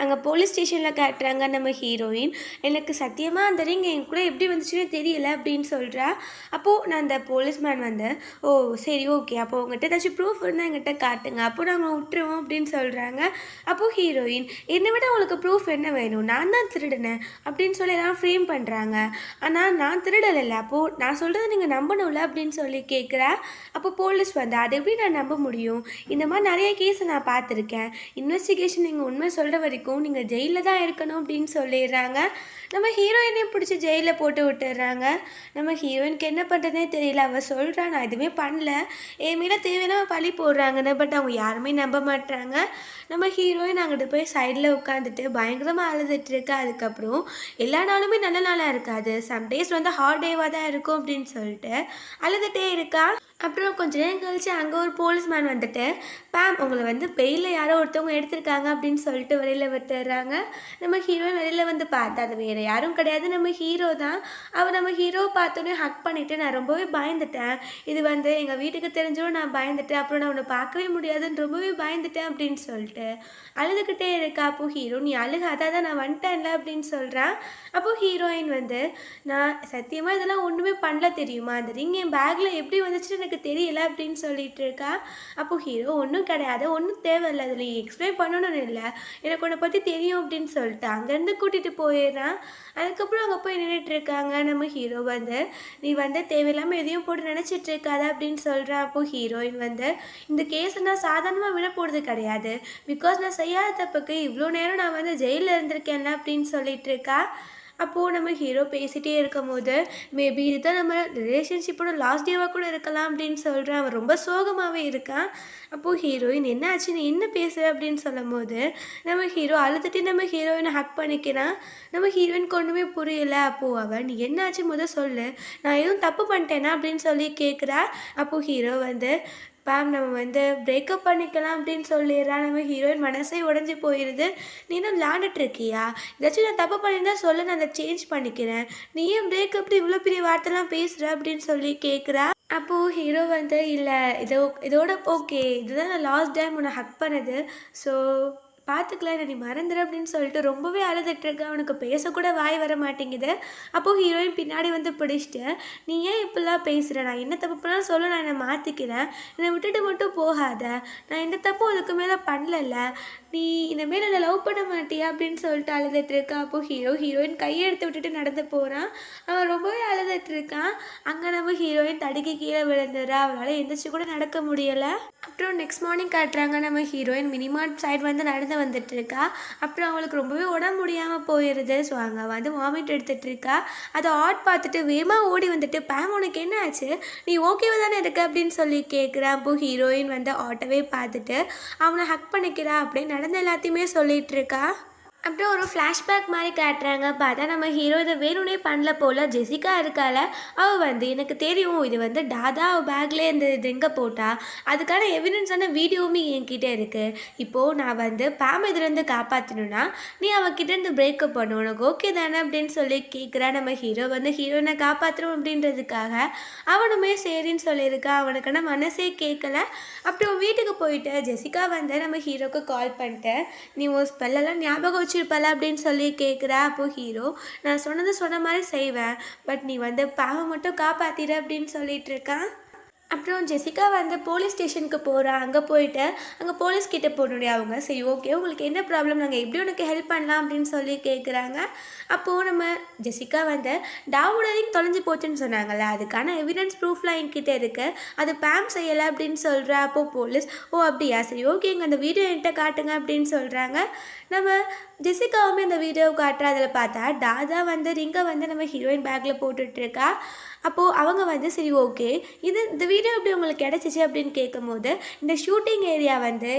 அங்கே போலீஸ் ஸ்டேஷனில் காட்டுறாங்க நம்ம ஹீரோயின். எனக்கு சத்தியமாக அந்த ரிங் என் கூட எப்படி வந்துச்சுன்னு தெரியல அப்படின்னு சொல்கிறா. அப்போது நான் அந்த போலீஸ்மேன் வந்து, ஓ சரி ஓகே, அப்போ உங்கள்கிட்ட ஏதாச்சும் ப்ரூஃப் இருந்தால் எங்கிட்ட காட்டுங்க, அப்போ நாங்கள் விட்டுருவோம் அப்படின்னு சொல்கிறாங்க. அப்போது ஹீரோயின், என்னை விட உங்களுக்கு ப்ரூஃப் என்ன வேணும், நான் தான் திருடினேன் அப்படின்னு சொல்லி எல்லாம் ஃப்ரேம் பண்ணுறாங்க. ஆனால் நான் திருடலை, அப்போது நான் சொல்கிறத நீங்கள் நம்பணும்ல அப்படின்னு சொல்லி கேட்குறா. அப்போ போலீஸ் வந்து, அதை எப்படி நான் நம்ப முடியும், இந்த மாதிரி நிறைய கேஸை நான் பார்த்துருக்கேன், இன்வெஸ்டிகேஷன் நீங்கள் உண்மை சொல்கிற வரைக்கும் நீங்கள் ஜெயிலில் தான் இருக்கணும் அப்படின்னு சொல்லிடுறாங்க. நம்ம ஹீரோயினையும் பிடிச்சி ஜெயிலில் போட்டு விட்டுடுறாங்க. நம்ம ஹீரோயினுக்கு என்ன பண்ணுறதுனே தெரியல. அவள் சொல்கிறா, நான் எதுவுமே பண்ணல, என் மேலே தேவையான பழி போடுறாங்கன்னு. பட் அவங்க யாருமே நம்ப மாட்டுறாங்க. நம்ம ஹீரோயின் அங்கிட்டு போய் சைடில் உட்காந்துட்டு பயங்கரமாக அழுதுட்டு இருக்கா. அதுக்கப்புறம் எல்லா நாளுமே நல்ல நாளாக இருக்காது, சம்டேஸ் வந்து ஹார்ட் டேவாக தான் இருக்கும் அப்படின்னு சொல்லிட்டு அழுதுகிட்டே இருக்கா. அப்புறம் கொஞ்ச நேரம் கழிச்சு அங்கே ஒரு போலீஸ்மேன் வந்துட்டு, பேம் உங்களை வந்து பெயிலில் யாரோ ஒருத்தவங்க எடுத்திருக்காங்க அப்படின்னு சொல்லிட்டு வெளியில் விட்டுடுறாங்க. நம்ம ஹீரோயின் வெளியில் வந்து பார்த்தா அது வேறு யாரும் கிடையாது, நம்ம ஹீரோ தான். அவள் நம்ம ஹீரோவை பார்த்தோன்னே ஹக் பண்ணிவிட்டு, நான் ரொம்பவே பயந்துட்டேன், இது வந்து எங்கள் வீட்டுக்கு தெரிஞ்சோம், நான் பயந்துட்டேன், அப்புறம் நான் உன்னை பார்க்கவே முடியாதுன்னு ரொம்பவே பயந்துட்டேன் அப்படின்னு சொல்லிட்டு அழுதுகிட்டே இருக்கா. அப்போது ஹீரோ, நீ அழுகாத, தான் நான் வந்துட்டேன்ல அப்படின்னு சொல்கிறான். அப்போது ஹீரோயின் வந்து, நான் சத்தியமாக இதெல்லாம் ஒன்றுமே பண்ணல தெரியுமா, அந்த ரிங் என் பேக்கில் எப்படி வந்துச்சுன்னு எனக்கு தெரியல அப்படின்னு சொல்லிட்டு இருக்கா. அப்போது ஹீரோ, ஒன்றும் கிடையாது, ஒன்றும் தேவையில்லை, அதில் நீ எக்ஸ்பிளைன் பண்ணணும்னு இல்லை, எனக்கு உன்னை பற்றி தெரியும் அப்படின்னு சொல்லிட்டு அங்கேருந்து கூட்டிகிட்டு போயிடுறான். அதுக்கப்புறம் அங்கே போய் நின்றுட்டு இருக்காங்க. நம்ம ஹீரோ வந்து, நீ வந்து தேவையில்லாமல் எதையும் போட்டு நினச்சிட்டு இருக்காத அப்படின்னு சொல்கிறான். அப்போது ஹீரோயின் வந்து, இந்த கேஸை நான் சாதாரணமாக விட போகிறது கிடையாது, பிகாஸ் நான் செய்யாத தப்புக்கு இவ்வளோ நேரம் நான் வந்து ஜெயிலில் இருந்திருக்கேன்ல அப்படின்னு சொல்லிட்டு இருக்கா. அப்போது நம்ம ஹீரோ பேசிகிட்டே இருக்கும் போது, மேபி இதுதான் நம்ம ரிலேஷன்ஷிப்போட லாஸ்ட் டேவாக கூட இருக்கலாம் அப்படின்னு சொல்கிறான். அவன் ரொம்ப சோகமாகவே இருக்கான். அப்போது ஹீரோயின், என்ன ஆச்சு, நீ என்ன பேசுகிற அப்படின்னு சொல்லும் போது நம்ம ஹீரோ அழுதுட்டு நம்ம ஹீரோயினை ஹக் பண்ணிக்கிறான். நம்ம ஹீரோயினுக்கு ஒன்றுமே புரியல. அப்போது அவன், நீ என்ன ஆச்சு முதல் சொல்லு, நான் எதுவும் தப்பு பண்ணிட்டேனா அப்படின்னு சொல்லி கேட்குறா. அப்போது ஹீரோ வந்து, மேம் நம்ம வந்து பிரேக்கப் பண்ணிக்கலாம் அப்படின்னு சொல்லிடுறான். நம்ம ஹீரோயின் மனசே உடஞ்சி போயிடுது. நீ என்ன விளாண்டுட்டு இருக்கியா, ஏதாச்சும் நான் தப்பு பண்ணியிருந்தா சொல்ல, நான் அதை சேஞ்ச் பண்ணிக்கிறேன், நீ ஏன் பிரேக்கப்னு இவ்வளோ பெரிய வார்த்தைலாம் பேசுகிற அப்படின்னு சொல்லி கேட்குறா. அப்போது ஹீரோ வந்து, இல்லை இதோட ஓகே, இதுதான் நான் லாஸ்ட் டைம் உன்னை ஹக் பண்ணது, ஸோ பார்த்துக்கலாம், நீ மறந்துடு அப்படின்னு சொல்லிட்டு ரொம்பவே அழுதுட்டுருக்க. அவனுக்கு பேசக்கூட வாய் வர மாட்டேங்குது. அப்போது ஹீரோயின் பின்னாடி வந்து பிடிச்சிட்டு, நீ ஏன் இப்படிலாம் பேசுகிற, நான் என்ன தப்பு பண்ணாலும் சொல்ல, நான் என்னை மாற்றிக்கிறேன், என்னை விட்டுட்டு மட்டும் போகாத, நான் எந்த தப்பும் அதுக்கு மேலே பண்ணல, நீ இனிமேல் என்னை லவ் பண்ண மாட்டியா அப்படின்னு சொல்லிட்டு அழுதுட்டுருக்கா. அப்போது ஹீரோயின் கையை எடுத்து விட்டுட்டு நடந்து போகிறான். அவன் ரொம்பவே அழுதுட்டுருக்கான். அங்கே நம்ம ஹீரோயின் தடுக்கி கீழே விழுந்துடுறா. அவளால் எந்திரிச்சு கூட நடக்க முடியலை. அப்புறம் நெக்ஸ்ட் மார்னிங் காட்டுறாங்க. நம்ம ஹீரோயின் மினிமார்ட் சைடு வந்து நடந்து வந்துட்டுருக்கா. அப்புறம் அவளுக்கு ரொம்பவே உடம்பு முடியாமல் போயிடுது. ஸோ அங்கே வந்து வாமிட் எடுத்துகிட்டு இருக்கா. அதை ஆட் பார்த்துட்டு வேகமாக ஓடி வந்துட்டு, பேம் உனக்கு என்ன ஆச்சு, நீ ஓகேவா தானே இருக்க அப்படின்னு சொல்லி கேட்குறா. அப்போது ஹீரோயின் வந்து ஆட்டோவே பார்த்துட்டு அவனை ஹக் பண்ணிக்கிறா. அப்படின்னு நடந்த எல்லாத்தையுமே சொல்லிகிட்டு இருக்கா. அப்புறம் ஒரு ஃப்ளாஷ்பேக் மாதிரி காட்டுறாங்க. பார்த்தா நம்ம ஹீரோ இதை வேணும்னே பண்ணல போல். ஜெசிகா இருக்கால, அவள் வந்து, எனக்கு தெரியும் இது வந்து டாதா அவள் பேக்லேயே இந்த ரிங்கை போட்டா, அதுக்கான எவிடன்ஸான வீடியோவுமே என்கிட்ட இருக்குது, இப்போது நான் வந்து பேம் இதுலேருந்து காப்பாற்றணுன்னா நீ அவகிட்டேருந்து பிரேக்கப் பண்ணணும், உனக்கு ஓகே தானே அப்படின்னு சொல்லி கேட்குறா. நம்ம ஹீரோ வந்து ஹீரோயினை காப்பாற்றணும் அப்படின்றதுக்காக அவனுமே சரின்னு சொல்லியிருக்கான். அவனுக்கான மனசே கேட்கல. அப்புறம் வீட்டுக்கு போயிட்டு ஜெசிகா வந்து நம்ம ஹீரோக்கு கால் பண்ணிட்டு, நீ உன் ஸ்பெல்லெல்லாம் ஞாபகம் வச்சுருப்பல அப்படின்னு சொல்லி கேட்குறா. அப்போது ஹீரோ, நான் சொன்ன மாதிரி செய்வேன், பட் நீ வந்து பாவம் மட்டும் காப்பாற்றிடு அப்படின்னு சொல்லிட்டு இருக்கான். அப்புறம் ஜெசிகா வந்து போலீஸ் ஸ்டேஷனுக்கு போகிறா. அங்கே போயிட்டு அங்கே போலீஸ்கிட்ட போகணுடைய அவங்க, சரி ஓகே உங்களுக்கு என்ன ப்ராப்ளம், நாங்கள் எப்படி உனக்கு ஹெல்ப் பண்ணலாம் அப்படின்னு சொல்லி கேட்குறாங்க. அப்போது நம்ம ஜெசிகா வந்து, டாவோட ரிங் தொலைஞ்சி போச்சுன்னு சொன்னாங்கல்ல, அதுக்கான எவிடன்ஸ் ப்ரூஃப்லாம் என்கிட்ட இருக்குது, அது பேம் செய்யலை அப்படின்னு சொல்கிறா. அப்போது போலீஸ், ஓ அப்படியா, சரி ஓகே எங்கள் அந்த வீடியோ என்கிட்ட காட்டுங்க அப்படின்னு சொல்கிறாங்க. நம்ம ஜெசிகாவுமே அந்த வீடியோ காட்டுறா. அதில் பார்த்தா டாதா வந்து ரிங்கை வந்து நம்ம ஹீரோயின் பேக்கில் போட்டுட்ருக்கா. அப்போது அவங்க வந்து, சரி ஓகே இந்த வீடியோ எப்படி உங்களுக்கு கிடச்சிச்சு அப்படின்னு கேட்கும்போது, இந்த ஷூட்டிங் ஏரியா வந்து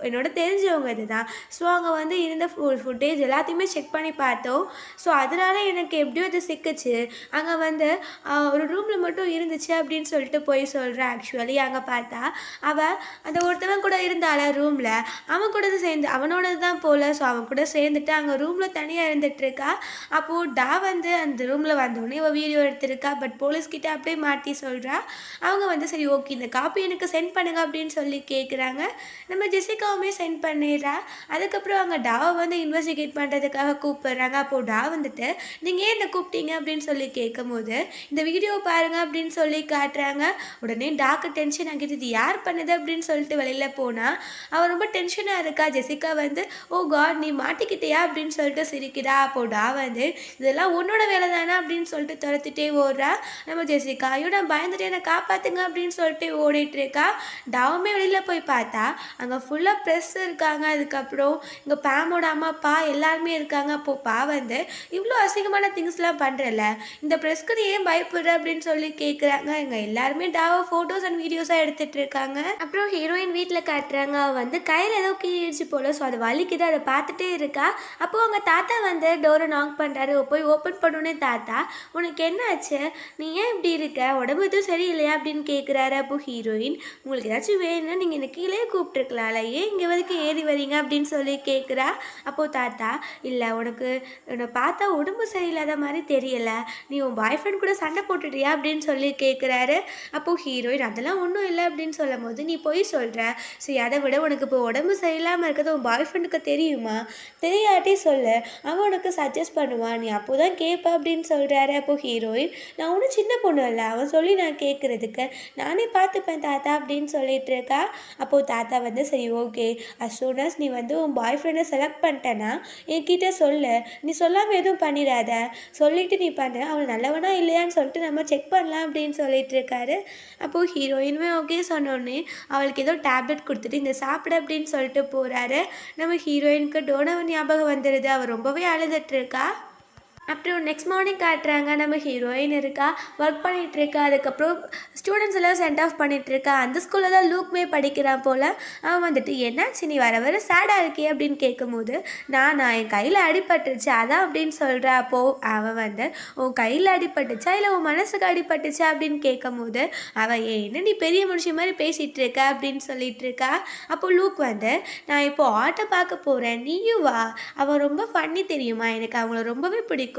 என்னோட தெரிஞ்சவங்க இது தான், ஸோ அங்கே வந்து இருந்த ஃபுட்டேஜ் எல்லாத்தையுமே செக் பண்ணி பார்த்தோம், ஸோ அதனால் எனக்கு எப்படியோ இது சிக்கிச்சு, அங்கே வந்து ஒரு ரூமில் மட்டும் இருந்துச்சு அப்படின்னு சொல்லிட்டு போய் சொல்கிறேன். ஆக்சுவலி அங்கே பார்த்தா அவள் அந்த ஒருத்தவன் கூட இருந்தால ரூமில், அவன் கூட சேர்ந்து அவனோடது தான் போல், ஸோ அவன் கூட சேர்ந்துட்டு அங்கே ரூமில் தனியாக இருந்துகிட்ருக்கா. அப்போது டா வந்து அந்த ரூமில் வந்தோடனே இவள் வீடியோ எடுத்திருக்கா. பட் போலீஸ்கிட்ட அப்படியே மாற்றி சொல்கிறா. அவங்க வந்து வந்து சரி ஓகே இந்த காப்பி எனக்கு சென்ட் பண்ணுங்க அப்படின்னு சொல்லி கேட்குறாங்க. நம்ம ஜெசிகாவுமே சென்ட் பண்ணிடுறா. அதுக்கப்புறம் அங்கே டாவை வந்து இன்வெஸ்டிகேட் பண்ணுறதுக்காக கூப்பிடுறாங்க. அப்போது டா வந்துட்டு நீங்கள் ஏன் என்ன கூப்பிட்டீங்க அப்படின்னு சொல்லி கேட்கும்போது இந்த வீடியோ பாருங்க அப்படின்னு சொல்லி காட்டுறாங்க. உடனே டாக்கு டென்ஷன் ஆகிட்டு இது யார் பண்ணுது அப்படின்னு சொல்லிட்டு வெளியில் போனால் அவள் ரொம்ப டென்ஷனாக இருக்கா. ஜெசிகா வந்து ஓ காட் நீ மாட்டிக்கிட்டியா அப்படின்னு சொல்லிட்டு சிரிக்கிறா. அப்போது டா வந்து இதெல்லாம் உன்னோட வேலை தானே அப்படின்னு சொல்லிட்டு துரத்திட்டே ஓடுறா. நம்ம ஜெசிகா ஐயோ நான் பயந்துட்டு என்னை காப்பாற்றுங்க அப்படின்னு சொல்லிட்டு ஓடிட்டு இருக்கா. டாவுமே வெளியில் போய் பார்த்தா அங்கே ஃபுல்லாக ப்ரெஸ் இருக்காங்க. அதுக்கப்புறம் இங்கே பேமோட அம்மா அப்பா எல்லாருமே இருக்காங்க. அப்போது பா வந்து இவ்வளோ அசிங்கமான திங்ஸ்லாம் பண்ணுறல இந்த ப்ரெஸ்க்கு நீ ஏன் பயப்படுற அப்படின்னு சொல்லி கேட்குறாங்க. இங்கே எல்லாருமே டாவை ஃபோட்டோஸ் அண்ட் வீடியோஸாக எடுத்துகிட்டு இருக்காங்க. அப்புறம் ஹீரோயின் வீட்டில் காட்டுறாங்க. அவள் வந்து கையில் ஏதோ கீழிச்சு போல, ஸோ அது வலிக்குது, அதை பார்த்துட்டே இருக்கா. அப்போது அவங்க தாத்தா வந்து டோரை நாக் பண்ணுறாரு. போய் ஓப்பன் பண்ணோன்னே தாத்தா உனக்கு என்ன ஆச்சு, நீ ஏன் இப்படி இருக்க, உடம்பு எதுவும் சரியில்லையா அப்படின்னு கேட்குறாரு. அப்போது ஹீரோயின் உங்களுக்கு ஏதாச்சும் வேணும்னா நீங்கள் இந்த கீழே கூப்பிட்டுருக்கலாம்ல, ஏன் இங்கே வரைக்கும் ஏறி வரீங்க அப்படின்னு சொல்லி கேட்குறா. அப்போது தாத்தா இல்லை உனக்கு உன்னை பார்த்தா உடம்பு சரியில்லாத மாதிரி தெரியலை, நீ உன் பாய் ஃப்ரெண்ட் கூட சண்டை போட்டுட்டியா அப்படின்னு சொல்லி கேட்குறாரு. அப்போது ஹீரோயின் அதெல்லாம் ஒன்றும் இல்லை அப்படின்னு சொல்லும் போது நீ போய் சொல்கிற, சரி அதை விட உனக்கு இப்போ உடம்பு சரியில்லாமல் இருக்கிறது உன் பாய் ஃப்ரெண்டுக்கு தெரியுமா, தெரியாட்டி சொல்லு, அவன் உனக்கு சஜஸ்ட் பண்ணுவான், நீ அப்போ தான் கேட்ப அப்படின்னு சொல்கிறாரு. அப்போது ஹீரோயின் நான் ஒன்றும் சின்ன பொண்ணு இல்லை, அவன் சொல்லி நான் கேட்குறதுக்கு, நானே பார்த்துப்பேன் தாத்தா அப்படின்னு சொல்லிட்டு இருக்கா. அப்போது தாத்தா வந்து சரி ஓகே அஸ் சூன் அஸ் நீ வந்து உன் பாய் ஃப்ரெண்டை செலக்ட் பண்ணிட்டேன்னா என்கிட்ட சொல்லு, நீ சொல்லாமல் எதுவும் பண்ணிடாத, சொல்லிவிட்டு நீ பண்ண அவன் நல்லவனா இல்லையான்னு சொல்லிட்டு நம்ம செக் பண்ணலாம் அப்படின்னு சொல்லிட்டு இருக்காரு. அப்போது ஹீரோயினுமே ஓகே சொன்னோடனே அவளுக்கு ஏதோ டேப்லெட் கொடுத்துட்டு இந்த சாப்பிட அப்படின்னு சொல்லிட்டு போகிறாரு. நம்ம ஹீரோயினுக்கு டோனாவை ஞாபகம் வந்துடுது. அவள் ரொம்பவே அழுதுட்டு இருக்கா. அப்புறம் நெக்ஸ்ட் மார்னிங் காட்டுறாங்க. நம்ம ஹீரோயின் இருக்கா, ஒர்க் பண்ணிகிட்ருக்கா. அதுக்கப்புறம் ஸ்டூடெண்ட்ஸ் எல்லாம் சென்ட் ஆஃப் பண்ணிகிட்ருக்கா. அந்த ஸ்கூலில் தான் லூக்மே படிக்கிறான் போல். அவன் வந்துட்டு என்னாச்சு நீ வர வர சேடாக இருக்கே அப்படின்னு கேட்கும்போது நான் என் கையில் அடிபட்டுருச்சு அதான் அப்படின்னு சொல்கிறா. அப்போது அவன் வந்து உன் கையில் அடிபட்டுச்சா இல்லை உன் மனசுக்கு அடிபட்டுச்சா அப்படின்னு கேட்கும்போது அவன் என்ன நீ பெரிய மனுஷன் மாதிரி பேசிகிட்டு இருக்க அப்படின்னு சொல்லிட்டு இருக்கா. அப்போது லூக் வந்து நான் இப்போது ஆட்டோ பார்க்க போகிறேன், நீயும் வா, அவன் ரொம்ப ஃபன்னி தெரியுமா, எனக்கு அவங்கள ரொம்பவே பிடிக்கும்,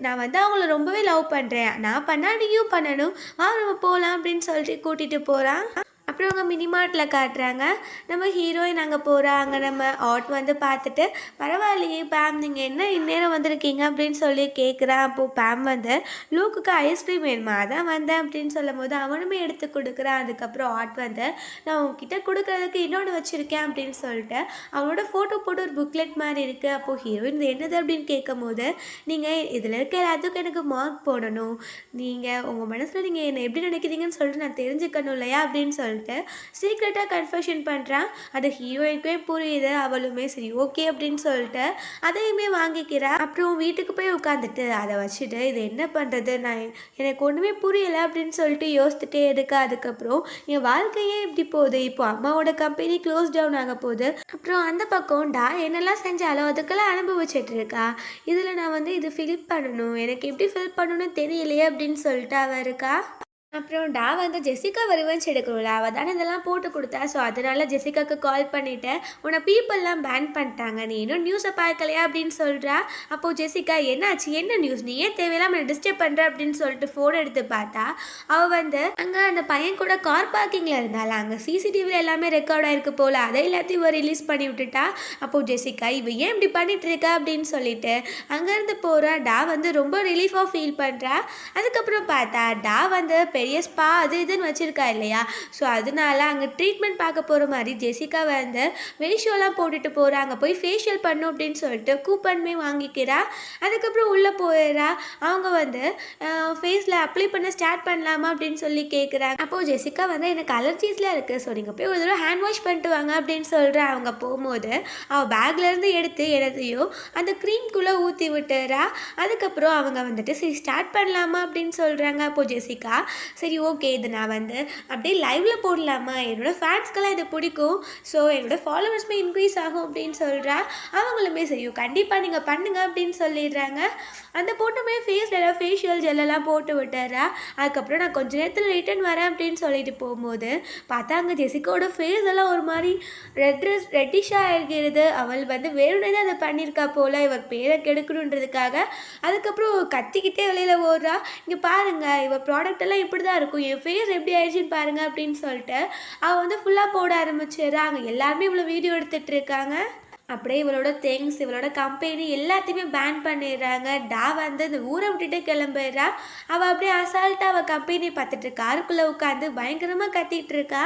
நான் வந்து அவங்கள ரொம்பவே லவ் பண்ணுறேன், நான் பண்ணா நீயும் பண்ணணும், வா நம்ம போகலாம் அப்படின்னு சொல்லிட்டு கூட்டிகிட்டு போகிறான். அப்புறம் அவங்க மினிமார்ட்டில் காட்டுறாங்க. நம்ம ஹீரோயின் அங்கே போகிறா. அங்கே நம்ம ஆட் வந்து பார்த்துட்டு பரவாயில்லையே பேம் நீங்கள் என்ன இந்நேரம் வந்திருக்கீங்க அப்படின்னு சொல்லி கேட்குறான். அப்போது பேம் வந்து லூக்குக்கு ஐஸ்கிரீம் வேணுமா அதான் வந்தேன் அப்படின்னு சொல்லும் போது அவனுமே எடுத்து கொடுக்குறான். அதுக்கப்புறம் ஆட் வந்து நான் உங்ககிட்ட கொடுக்குறதுக்கு இன்னொன்று வச்சுருக்கேன் அப்படின்னு சொல்லிட்டு அவனோட ஃபோட்டோ போட்டு ஒரு புக்லெட் மாதிரி இருக்குது. அப்போது ஹீரோயின் இது என்னது அப்படின்னு கேட்கும் போது நீங்கள் இதில் இருக்க எல்லாத்துக்கும் எனக்கு மார்க் போடணும், நீங்கள் உங்கள் மனசில் நீங்கள் என்னை எப்படி நினைக்கிறீங்கன்னு சொல்லிட்டு நான் தெரிஞ்சுக்கணும் இல்லையா அப்படின்னு சொல்லிட்டு சீக்ரெட்டாக கன்ஃபெஷன் பண்ணுறான். அது ஹீரோயினுக்கே புரியுது. அவளுமே சரி ஓகே அப்படின்னு சொல்லிட்டு அதையுமே வாங்கிக்கிறா. அப்புறம் வீட்டுக்கு போய் உட்காந்துட்டு அதை வச்சுட்டு இது என்ன பண்ணுறது, எனக்கு ஒன்றுமே புரியலை அப்படின்னு சொல்லிட்டு யோசிச்சுட்டே இருக்கா. அதுக்கப்புறம் என் வாழ்க்கையே இப்படி போகுது, இப்போ அம்மாவோட கம்பெனி க்ளோஸ் டவுன் ஆக போகுது, அப்புறம் அந்த பக்கம் டா என்னெல்லாம் செஞ்சாலும் அதுக்கெல்லாம் அனுபவிச்சுட்டு இருக்கா, இதில் நான் வந்து இது ஃபில் பண்ணணும், எனக்கு எப்படி ஃபில் பண்ணணும்னு தெரியலையே அப்படின்னு சொல்லிட்டு அவள் இருக்கா. அப்புறம் டா வந்து ஜெசிகா ரிவெஞ்ச் எடுக்கணும்ல, அவள் தானே இதெல்லாம் போட்டு கொடுத்தா, ஸோ அதனால ஜெசிகாவுக்கு கால் பண்ணிவிட்டு உன்னை பீப்புளெலாம் பேன் பண்ணிட்டாங்க, நீ இன்னும் நியூஸை பார்க்கலையா அப்படின்னு சொல்கிறா. அப்போது ஜெசிகா என்னாச்சு என்ன நியூஸ், நீ ஏன் தேவையில்லாமல் என்னை டிஸ்டர்ப் பண்ணுற அப்படின்னு சொல்லிட்டு ஃபோன் எடுத்து பார்த்தா அவள் வந்து அங்கே அந்த பையன் கூட கார் பார்க்கிங்கில் இருந்தாள். அங்கே சிசிடிவியில் எல்லாமே ரெக்கார்ட் ஆகிருக்கு போல், அதை எல்லாத்தையும் ரிலீஸ் பண்ணி விட்டுட்டா. அப்போது ஜெசிகா இவ ஏன் இப்படி பண்ணிட்டு இருக்கா அப்படின்னு சொல்லிட்டு அங்கேருந்து போகிறா. டா வந்து ரொம்ப ரிலீஃபாக ஃபீல் பண்ணுறா. அதுக்கப்புறம் பார்த்தா டா வந்து பெரிய ஸ்பா அது இதுன்னு வச்சுருக்கா இல்லையா, ஸோ அதனால அங்கே ட்ரீட்மெண்ட் பார்க்க போகிற மாதிரி ஜெசிகா வந்து ஃபேஷியல்லாம் போட்டுட்டு போகிறாங்க. போய் ஃபேஷியல் பண்ணும் அப்படின்னு சொல்லிட்டு கூப்பன்மே வாங்கிக்கிறா. அதுக்கப்புறம் உள்ளே போயிடுறா. அவங்க வந்து ஃபேஸில் அப்ளை பண்ண ஸ்டார்ட் பண்ணலாமா அப்படின்னு சொல்லி கேட்குறாங்க. அப்போது ஜெசிகா வந்து எனக்கு அலர்ஜிஸ்லாம் இருக்குது, ஸோ நீங்கள் போய் ஒரு தடவை ஹேண்ட் வாஷ் பண்ணிட்டு வாங்க அப்படின்னு சொல்கிறா. அவங்க போகும்போது அவள் பேக்லேருந்து எடுத்து எல்லாத்தையும் அந்த க்ரீம்குள்ளே ஊற்றி விட்டுறா. அதுக்கப்புறம் அவங்க வந்துட்டு சரி ஸ்டார்ட் பண்ணலாமா அப்படின்னு சொல்கிறாங்க. அப்போது ஜெசிகா சரி ஓகே இது நான் வந்து அப்படியே லைவில் போடலாமா, என்னோடய ஃபேன்ஸ்க்கெல்லாம் இது பிடிக்கும், ஸோ என்னோடய ஃபாலோவர்ஸுமே இன்க்ரீஸ் ஆகும் அப்படின்னு சொல்கிறா. அவங்களுமே சரி கண்டிப்பாக நீங்கள் பண்ணுங்க அப்படின்னு சொல்லிடுறாங்க. அந்த பொண்ணுமே ஃபேஸில் ஃபேஷியல் ஜெல்லெல்லாம் போட்டு விட்டுறா. அதுக்கப்புறம் நான் கொஞ்சம் நேரத்தில் ரிட்டர்ன் வரேன் அப்படின்னு சொல்லிட்டு போகும்போது பார்த்தா அங்கே ஜெசிகாவோட ஃபேஸ் எல்லாம் ஒரு மாதிரி ரெட்டிஷாக இருக்கிறது. அவள் வந்து வேணுனே தான் அதை பண்ணியிருக்கா போல், இவர் பேரை கெடுக்கணுன்றதுக்காக. அதுக்கப்புறம் கத்திக்கிட்டே வெளியில் ஓடுறா. இங்கே பாருங்கள் இவள் ப்ராடக்ட் எல்லாம் இப்படி இப்படி தான் இருக்கும், என் ஃபேஸ் எப்படி ஆயிடுச்சுன்னு பாருங்கள் அப்படின்னு சொல்லிட்டு அவள் வந்து ஃபுல்லாக போட ஆரம்பிச்சிடுறாங்க. எல்லாருமே இவ்வளோ வீடியோ எடுத்துகிட்டு இருக்காங்க. அப்படியே இவளோட திங்ஸ், இவளோட கம்பெனி எல்லாத்தையுமே பேன் பண்ணிடுறாங்க. டா வந்து இந்த ஊரை விட்டுட்டு கிளம்பிடுறா. அவள் அப்படியே அசால்ட்டாக அவள் கம்பெனி பார்த்துட்டு காருக்குள்ளே உட்காந்து பயங்கரமாக கத்திட்டு இருக்கா.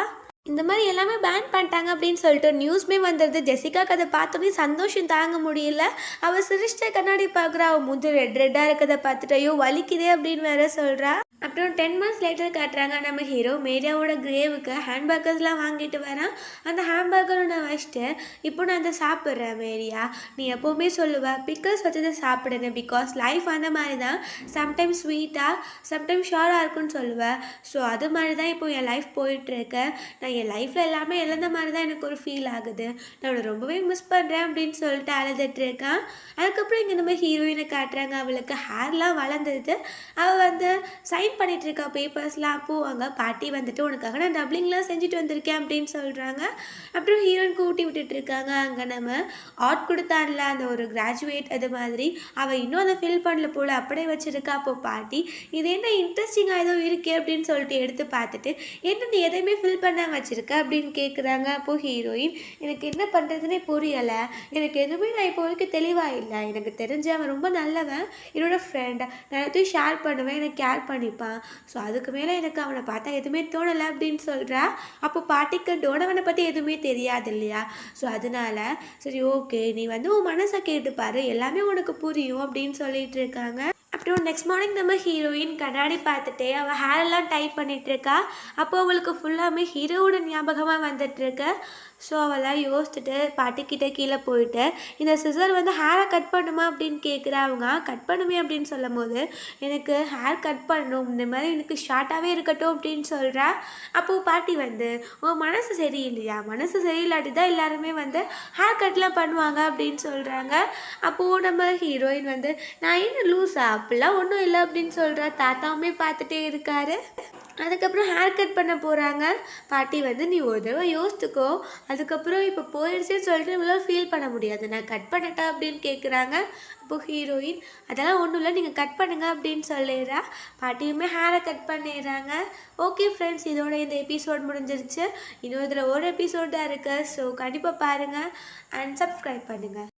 இந்த மாதிரி எல்லாமே பேன் பண்ணிட்டாங்க அப்படின்னு சொல்லிட்டு நியூஸ்மே வந்துடுது. ஜெசிகாக்கு அதை பார்த்தோன்னே சந்தோஷம் தாங்க முடியல. அவள் சிரிச்சிட்ட கண்ணாடி பார்க்குறா. அவள் மூஞ்சி ரெட் ரெட்டாக இருக்கிறத பார்த்துட்டு ஐயோ வலிக்குதே அப்படின்னு வேற சொல்கிறா. அப்புறம் 10 months லேட்டர் காட்டுறாங்க. நம்ம ஹீரோ மேரியாவோட கிரேவுக்கு ஹேண்ட்பர்கர்ஸ்லாம் வாங்கிட்டு வரான். அந்த ஹேண்ட்பர்கரை நான் வச்சுட்டு இப்போ நான் அதை சாப்பிட்றேன். மேரியா, நீ எப்போவுமே சொல்லுவேன் பிக்கல்ஸ் வச்சதை சாப்பிடுங்க, பிகாஸ் லைஃப் அந்த மாதிரி தான், சம்டைம்ஸ் ஸ்வீட்டாக சம்டைம்ஸ் ஷாராக இருக்குன்னு சொல்லுவேன். ஸோ அது மாதிரி தான் இப்போ என் லைஃப் போயிட்டுருக்கு. நான் என் லைஃப்பில் எல்லாமே இழந்த மாதிரி தான் எனக்கு ஒரு ஃபீல் ஆகுது. நான் அவனை ரொம்பவே மிஸ் பண்ணுறேன் அப்படின்னு சொல்லிட்டு அழுதுட்டுருக்கான். அதுக்கப்புறம் இங்கே நம்ம ஹீரோயினை காட்டுறாங்க. அவளுக்கு ஹேர்லாம் வளர்ந்துருது. அவள் வந்து சைன் பண்ணிட்டு இருக்கா பேப்பர்ஸ்லாம். அப்போ அங்கே பாட்டி வந்துட்டு உனக்காக நான் டப்ளிங்லாம் செஞ்சுட்டு வந்திருக்கேன் அப்படின்னு சொல்கிறாங்க. அப்புறம் ஹீரோயின் கூட்டி விட்டுட்டு இருக்காங்க. அங்கே நம்ம ஆர்ட் கொடுத்தான்ல அந்த ஒரு கிராஜுவேட் அது மாதிரி அவள் இன்னும் அதை ஃபில் பண்ணல போல் அப்படியே வச்சுருக்கா. அப்போ பாட்டி இது என்ன இன்ட்ரெஸ்டிங்காக ஏதோ இருக்கே அப்படின்னு சொல்லிட்டு எடுத்து பார்த்துட்டு என்ன நீ எதையுமே ஃபில் பண்ண வச்சுருக்க அப்படின்னு கேட்குறாங்க. அப்போது ஹீரோயின் எனக்கு என்ன பண்ணுறதுனே புரியலை, எனக்கு எதுவுமே நான் இப்போ வரைக்கும் தெளிவாக இல்லை, எனக்கு தெரிஞ்ச அவன் ரொம்ப நல்லவன், என்னோடய ஃப்ரெண்ட், நான் எல்லாத்தையும் ஷேர் பண்ணுவேன், எனக்கு கேர் பண்ணிப்பேன். ஸோ அதுக்கு மேலே எனக்கு அவனை பார்த்தா எதுவுமே தோணலை அப்படின்னு சொல்கிறா. அப்போ பாட்டிக்கு டோனவனை பற்றி எதுவுமே தெரியாது இல்லையா. ஸோ அதனால சரி ஓகே நீ வந்து உன் மனசை கேட்டுப்பாரு, எல்லாமே உனக்கு புரியும் அப்படின்னு சொல்லிட்டு இருக்காங்க. அப்புறம் நெக்ஸ்ட் மார்னிங் நம்ம ஹீரோயின் கண்ணாடி பார்த்துட்டே அவள் ஹேரெல்லாம் டைப் பண்ணிகிட்ருக்கா. அப்போ அவளுக்கு ஃபுல்லாமே ஹீரோவோட ஞாபகமாக வந்துட்டுருக்கு. ஸோ அவளாம் யோசிச்சுட்டு பாட்டிக்கிட்ட கீழே போயிட்டு இந்த சிசர் வந்து ஹேரை கட் பண்ணுமா அப்படின்னு கேட்குறா. அவங்க கட் பண்ணுமே அப்படின்னு சொல்லும் போது எனக்கு ஹேர் கட் பண்ணணும், இந்த மாதிரி எனக்கு ஷார்ட்டாகவே இருக்கட்டும் அப்படின்னு சொல்கிறா. அப்போது பாட்டி வந்து உன் மனசு சரியில்லையா, மனசு சரியில்லாட்டி தான் எல்லாருமே வந்து ஹேர் கட்லாம் பண்ணுவாங்க அப்படின்னு சொல்கிறாங்க. அப்போது நம்ம ஹீரோயின் வந்து நான் என்ன லூஸா, அப்படிலாம் ஒன்றும் இல்லை அப்படின்னு சொல்கிறா. தாத்தாவுமே பார்த்துட்டே இருக்காரு. அதுக்கப்புறம் ஹேர் கட் பண்ண போகிறாங்க. பாட்டி வந்து நீ ஒரு தடவை யோசித்துக்கோ, அதுக்கப்புறம் இப்போ போயிடுச்சுன்னு சொல்லிட்டு நம்மளால் ஃபீல் பண்ண முடியாது, நான் கட் பண்ணட்டா அப்படின்னு கேட்குறாங்க. அப்போது ஹீரோயின் அதெல்லாம் ஒன்றும் இல்லை நீங்கள் கட் பண்ணுங்க அப்படின்னு சொல்லிடுறா. பாட்டியுமே ஹேரை கட் பண்ணிடுறாங்க. ஓகே ஃப்ரெண்ட்ஸ், இதோட இந்த எபிசோட் முடிஞ்சிருச்சு. இன்னும் இதில் ஒரு எபிசோட் தான் இருக்குது. ஸோ கண்டிப்பாக பாருங்கள் அண்ட் சப்ஸ்கிரைப் பண்ணுங்கள்.